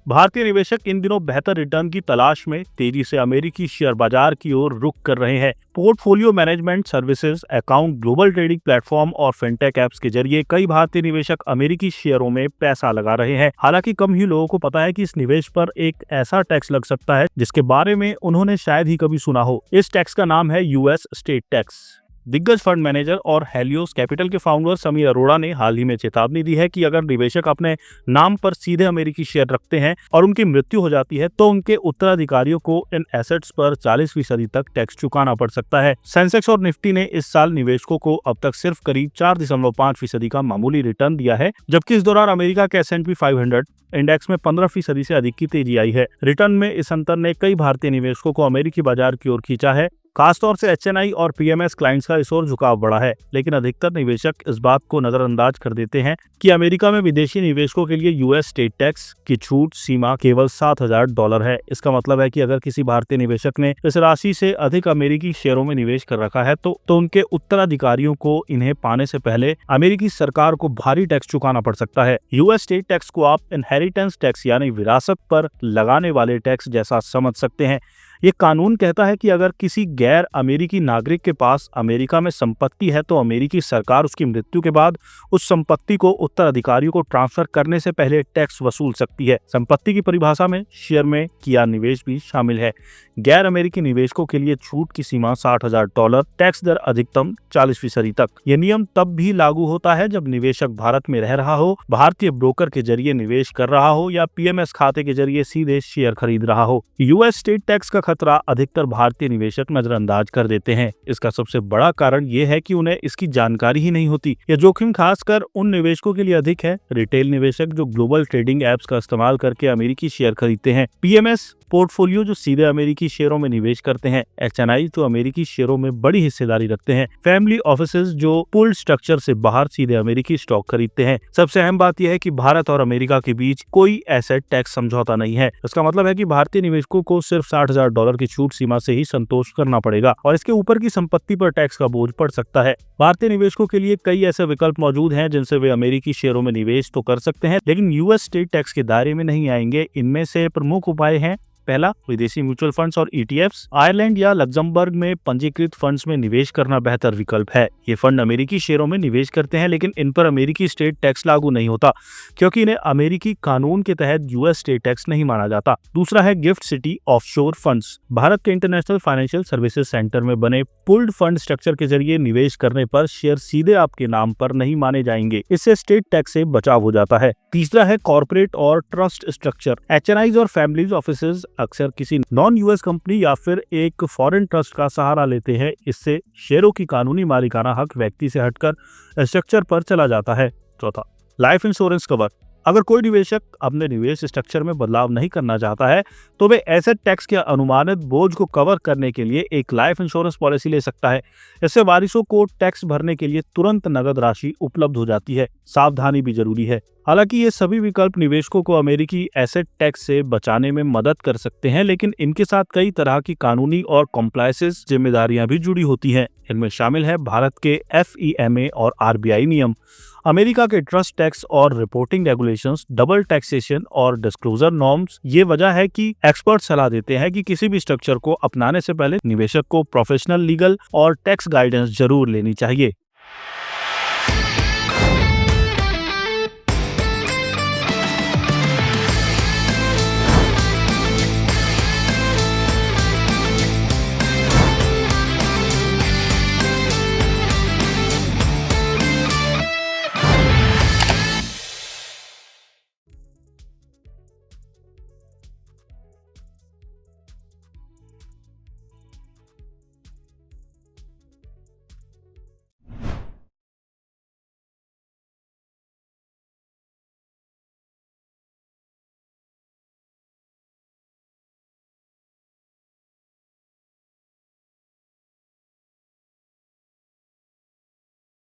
भारतीय निवेशक इन दिनों बेहतर रिटर्न की तलाश में तेजी से अमेरिकी शेयर बाजार की ओर रुख कर रहे हैं। Portfolio management services, account, global trading platform और फिनटेक ऐप्स के जरिए कई भारतीय निवेशक अमेरिकी शेयरों में पैसा लगा रहे हैं। हालांकि कम ही लोगों को पता है कि इस निवेश पर एक ऐसा टैक्स लग सकता है जिसके बारे में उन्होंने शायद ही कभी सुना हो। इस टैक्स का नाम है यूएस स्टेट टैक्स। दिग्गज फंड मैनेजर और हेलियोस कैपिटल के फाउंडर समीर अरोड़ा ने हाल ही में चेतावनी दी है कि अगर निवेशक अपने नाम पर सीधे अमेरिकी शेयर रखते हैं और उनकी मृत्यु हो जाती है तो उनके उत्तराधिकारियों को इन एसेट्स पर 40% तक टैक्स चुकाना पड़ सकता है। सेंसेक्स और निफ्टी ने इस साल निवेशकों को अब तक सिर्फ करीब 4.5% का मामूली रिटर्न दिया है, जबकि इस दौरान अमेरिका के S&P 500 इंडेक्स में 15% से अधिक की तेजी आई है। रिटर्न में इस अंतर ने कई भारतीय निवेशकों को अमेरिकी बाजार की ओर खींचा है। खासतौर से HNI और PMS क्लाइंट्स का इस ओर झुकाव बढ़ा है, लेकिन अधिकतर निवेशक इस बात को नजरअंदाज कर देते हैं कि अमेरिका में विदेशी निवेशकों के लिए यूएस स्टेट टैक्स की छूट सीमा केवल $7,000 है। इसका मतलब है कि अगर किसी भारतीय निवेशक ने इस राशि से अधिक अमेरिकी शेयरों में निवेश कर रखा है तो उनके उत्तराधिकारियों को इन्हें पाने से पहले अमेरिकी सरकार को भारी टैक्स चुकाना पड़ सकता है। यूएस स्टेट टैक्स को आप इनहेरिटेंस टैक्स यानी विरासत पर लगाने वाले टैक्स जैसा समझ सकते हैं। ये कानून कहता है कि अगर किसी गैर अमेरिकी नागरिक के पास अमेरिका में संपत्ति है तो अमेरिकी सरकार उसकी मृत्यु के बाद उस संपत्ति को उत्तराधिकारियों को ट्रांसफर करने से पहले टैक्स वसूल सकती है। संपत्ति की परिभाषा में शेयर में किया निवेश भी शामिल है। गैर अमेरिकी निवेशकों के लिए छूट की सीमा $60,000, टैक्स दर अधिकतम 40% तक। ये नियम तब भी लागू होता है जब निवेशक भारत में रह रहा हो, भारतीय ब्रोकर के जरिए निवेश कर रहा हो या PMS खाते के जरिए सीधे शेयर खरीद रहा हो। यूएस स्टेट टैक्स का खतरा अधिकतर भारतीय निवेशक नजरअंदाज कर देते हैं। इसका सबसे बड़ा कारण ये है कि उन्हें इसकी जानकारी ही नहीं होती। यह जोखिम खासकर उन निवेशकों के लिए अधिक है, रिटेल निवेशक जो ग्लोबल ट्रेडिंग एप्स का इस्तेमाल करके अमेरिकी शेयर खरीदते हैं, PMS पोर्टफोलियो जो सीधे अमेरिकी शेयरों में निवेश करते हैं, HNI जो अमेरिकी शेयरों में बड़ी हिस्सेदारी रखते हैं, फैमिली ऑफिसेज जो पूल्ड स्ट्रक्चर से बाहर सीधे अमेरिकी स्टॉक खरीदते हैं। सबसे अहम बात यह है कि भारत और अमेरिका के बीच कोई एसेट टैक्स समझौता नहीं है। इसका मतलब है कि भारतीय निवेशकों को सिर्फ $60,000 की छूट सीमा से ही संतोष करना पड़ेगा और इसके ऊपर की संपत्ति पर टैक्स का बोझ पड़ सकता है। भारतीय निवेशकों के लिए कई ऐसे विकल्प मौजूद हैं जिनसे वे अमेरिकी शेयरों में निवेश तो कर सकते हैं, लेकिन यूएस स्टेट टैक्स के दायरे में नहीं आएंगे। इनमें से प्रमुख उपाय हैं: पहला, विदेशी म्यूचुअल फंड्स और ETFs। आयरलैंड या लग्जमबर्ग में पंजीकृत फंड्स में निवेश करना बेहतर विकल्प है। ये फंड अमेरिकी शेयरों में निवेश करते हैं, लेकिन इन पर अमेरिकी स्टेट टैक्स लागू नहीं होता क्योंकि इन्हें अमेरिकी कानून के तहत यूएस स्टेट टैक्स नहीं माना जाता। दूसरा है gift city offshore funds. Bharat के इंटरनेशनल फाइनेंशियल सर्विसेज सेंटर में बने पुल्ड फंड स्ट्रक्चर के जरिए निवेश करने पर शेयर सीधे आपके नाम पर नहीं माने जाएंगे। इससे स्टेट टैक्स से बचाव हो जाता है। तीसरा है कॉर्पोरेट और ट्रस्ट स्ट्रक्चर। HNIs और फैमिलीज ऑफिसेज अक्सर किसी नॉन यूएस कंपनी या फिर एक फॉरेन ट्रस्ट का सहारा लेते हैं। इससे शेयरों की कानूनी मालिकाना हक व्यक्ति से हटकर स्ट्रक्चर पर चला जाता है। चौथा, लाइफ इंश्योरेंस कवर। अगर कोई निवेशक अपने निवेश स्ट्रक्चर में बदलाव नहीं करना चाहता है तो वे एसेट टैक्स के अनुमानित बोझ को कवर करने के लिए एक लाइफ इंश्योरेंस पॉलिसी ले सकता है। इससे वारिसों को टैक्स भरने के लिए तुरंत नगद राशि उपलब्ध हो जाती है। सावधानी भी जरूरी है। हालांकि ये सभी विकल्प निवेशकों को अमेरिकी एसेट टैक्स से बचाने में मदद कर सकते हैं, लेकिन इनके साथ कई तरह की कानूनी और कॉम्प्लायंस जिम्मेदारियां भी जुड़ी होती हैं। इनमें शामिल है भारत के FEMA और RBI नियम, अमेरिका के ट्रस्ट टैक्स और रिपोर्टिंग रेगुलेशंस, डबल टैक्सेशन और डिस्क्लोजर नॉर्म्स। ये वजह है कि एक्सपर्ट सलाह देते हैं कि किसी भी स्ट्रक्चर को अपनाने से पहले निवेशक को प्रोफेशनल लीगल और टैक्स गाइडेंस जरूर लेनी चाहिए।